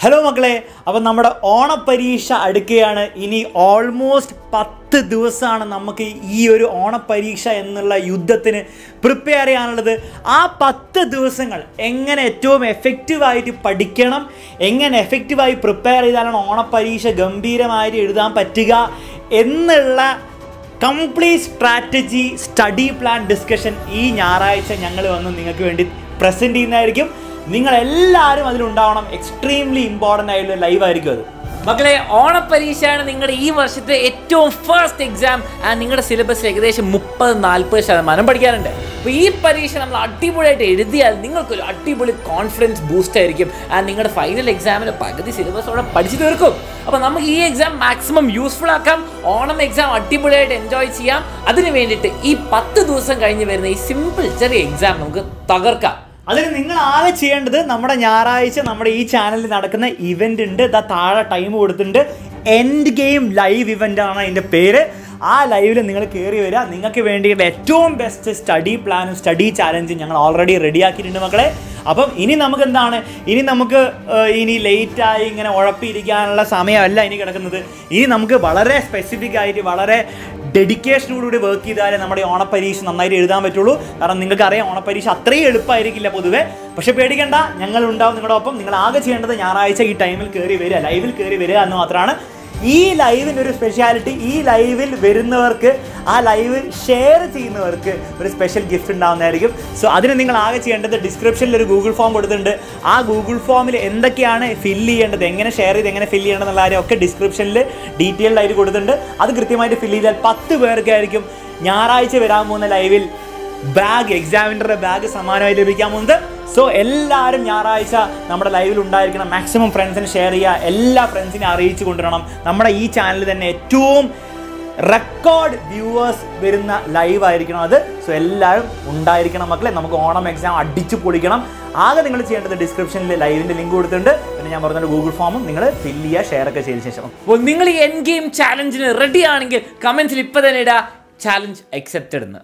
Hello മക്കളെ, അപ്പം നമ്മുടെ ഓണപ്പരീക്ഷ അടുക്കുകയാണ്. ഇനി ഓൾമോസ്റ്റ് 10 ദിവസമാണ് നമുക്ക് ഈ ഒരു ഓണപ്പരീക്ഷ എന്നുള്ള യുദ്ധത്തിന് പ്രിപ്പയർ ചെയ്യാനുള്ളത്. ആ 10 ദിവസങ്ങൾ എങ്ങനെ ഏറ്റവും എഫക്റ്റീവായിട്ട് പഠിക്കണം, എങ്ങനെ എഫക്റ്റീവായി പ്രിപ്പയർ ചെയ്താലാണ് ഓണപ്പരീക്ഷ ഗംഭീരമായിട്ട് എഴുതാൻ പറ്റുക എന്നുള്ള complete strategy study plan discussion ഈ ഞായറാഴ്ച ഞങ്ങൾ വന്ന് നിങ്ങൾക്ക് വേണ്ടി പ്രസൻറ്റ് ചെയ്യുന്നതായിരിക്കും. നിങ്ങളെല്ലാവരും അതിലുണ്ടാവണം. എക്സ്ട്രീംലി ഇമ്പോർട്ടൻ്റ് ആയിട്ടുള്ള ലൈവ് ആയിരിക്കും അത്. മക്കളെ, ഓണപ്പരീക്ഷയാണ് നിങ്ങളുടെ ഈ വർഷത്തെ ഏറ്റവും ഫസ്റ്റ് എക്സാം. ആൻഡ് നിങ്ങളുടെ സിലബസിൽ ഏകദേശം 30-40% പഠിക്കാറുണ്ട്. അപ്പോൾ ഈ പരീക്ഷ നമ്മൾ അടിപൊളിയായിട്ട് എഴുതിയാൽ നിങ്ങൾക്കൊരു അടിപൊളി കോൺഫിഡൻസ് ബൂസ്റ്റ് ആയിരിക്കും. ആൻഡ് നിങ്ങളുടെ ഫൈനൽ എക്സാമിന് പകുതി സിലബസോടെ പഠിച്ചു തീർക്കും. അപ്പോൾ നമുക്ക് ഈ എക്സാം മാക്സിമം യൂസ്ഫുൾ ആക്കാം. ഓണം എക്സാം അടിപൊളിയായിട്ട് എൻജോയ് ചെയ്യാം. അതിന് വേണ്ടിയിട്ട് ഈ 10 ദിവസം കഴിഞ്ഞ് വരുന്ന ഈ സിമ്പിൾ ചെറിയ എക്സാം നമുക്ക് തകർക്കാം. അതിന് നിങ്ങൾ ആകെ ചെയ്യേണ്ടത്, നമ്മുടെ ഞായറാഴ്ച നമ്മുടെ ഈ ചാനലിൽ നടക്കുന്ന ഇവൻ്റ് ഉണ്ട്. താഴെ ടൈം കൊടുത്തിട്ടുണ്ട്. എൻഡ് ഗെയിം ലൈവ് ഇവൻ്റ് ആണ് അതിൻ്റെ പേര്. ആ ലൈവിൽ നിങ്ങൾ കയറി വരിക. നിങ്ങൾക്ക് വേണ്ടിയുള്ള ഏറ്റവും ബെസ്റ്റ് സ്റ്റഡി പ്ലാനും സ്റ്റഡി ചാലഞ്ചും ഞങ്ങൾ ഓൾറെഡി റെഡിയാക്കിയിട്ടുണ്ട് മക്കളെ. അപ്പം ഇനി നമുക്ക് എന്താണ്, ഇനി ലേറ്റായി ഇങ്ങനെ ഉഴപ്പിയിരിക്കാനുള്ള സമയമല്ല ഇനി കിടക്കുന്നത്. ഇനി നമുക്ക് വളരെ സ്പെസിഫിക് ആയിട്ട് വളരെ ഡെഡിക്കേഷനോടുകൂടി വർക്ക് ചെയ്താലേ നമ്മുടെ ഓണപ്പരീക്ഷ നന്നായിട്ട് എഴുതാൻ പറ്റുള്ളൂ. കാരണം നിങ്ങൾക്കറിയാം, ഓണപ്പരീക്ഷ അത്രയും എളുപ്പമായിരിക്കില്ല പൊതുവെ. പക്ഷേ പേടിക്കേണ്ട, ഞങ്ങളുണ്ടാവും നിങ്ങളുടെ ഒപ്പം. നിങ്ങൾ ആകെ ചെയ്യേണ്ടത് ഞായറാഴ്ച ഈ ടൈമിൽ കയറി വരിക, ലൈവിൽ കയറി വരിക എന്ന് മാത്രമാണ്. ഈ ലൈവിൻ്റെ ഒരു സ്പെഷ്യാലിറ്റി, ഈ ലൈവിൽ വരുന്നവർക്ക്, ആ ലൈവ് ഷെയർ ചെയ്യുന്നവർക്ക് ഒരു സ്പെഷ്യൽ ഗിഫ്റ്റ് ഉണ്ടാകുന്നതായിരിക്കും. സോ അതിന് നിങ്ങൾ ആകെ ചെയ്യേണ്ടത്, ഡിസ്ക്രിപ്ഷനിൽ ഒരു ഗൂഗിൾ ഫോം കൊടുത്തിട്ടുണ്ട്. ആ ഗൂഗിൾ ഫോമിൽ എന്തൊക്കെയാണ് ഫില്ല് ചെയ്യേണ്ടത്, എങ്ങനെ ഷെയർ ചെയ്ത് എങ്ങനെ ഫില്ല് ചെയ്യേണ്ടതെന്നുള്ള കാര്യമൊക്കെ ഡിസ്ക്രിപ്ഷനിൽ ഡീറ്റെയിൽഡ് ആയിട്ട് കൊടുത്തിട്ടുണ്ട്. അത് കൃത്യമായിട്ട് ഫില്ല് ചെയ്താൽ 10 പേർക്കായിരിക്കും ഞായറാഴ്ച വരാൻ പോകുന്ന ലൈവിൽ ബാഗ്, എക്സാമിനറുടെ ബാഗ് സമ്മാനമായി ലഭിക്കാൻ പോകുന്നത്. സോ എല്ലാവരും ഞായറാഴ്ച നമ്മുടെ ലൈവിൽ ഉണ്ടായിരിക്കണം. മാക്സിമം ഫ്രണ്ട്സിന് ഷെയർ ചെയ്യുക, എല്ലാ ഫ്രണ്ട്സിനെ അറിയിച്ചു കൊണ്ടുവരണം. നമ്മുടെ ഈ ചാനലിൽ തന്നെ ഏറ്റവും റെക്കോർഡ് വ്യൂവേഴ്സ് വരുന്ന ലൈവ് ആയിരിക്കണം അത്. സോ എല്ലാവരും ഉണ്ടായിരിക്കണം മക്കളെ. നമുക്ക് ഓണം എക്സാം അടിച്ചു പൊളിക്കണം. ആകെ നിങ്ങൾ ചെയ്യേണ്ടത്, ഡിസ്ക്രിപ്ഷനിൽ ലൈവിൻ്റെ ലിങ്ക് കൊടുത്തിട്ടുണ്ട്. പിന്നെ ഞാൻ പറഞ്ഞ ഗൂഗിൾ ഫോമും നിങ്ങൾ ഫില്ല് ചെയ്യുക, ഷെയർ ഒക്കെ ചെയ്ത ശേഷം. അപ്പോൾ നിങ്ങൾ ഈ എൻഡ് ഗെയിം ചാലഞ്ചിന് റെഡി ആണെങ്കിൽ കമൻസിൽ ഇപ്പോൾ തന്നെ ഇടുക, ചാലഞ്ച് അക്സെപ്റ്റഡ് എന്ന്.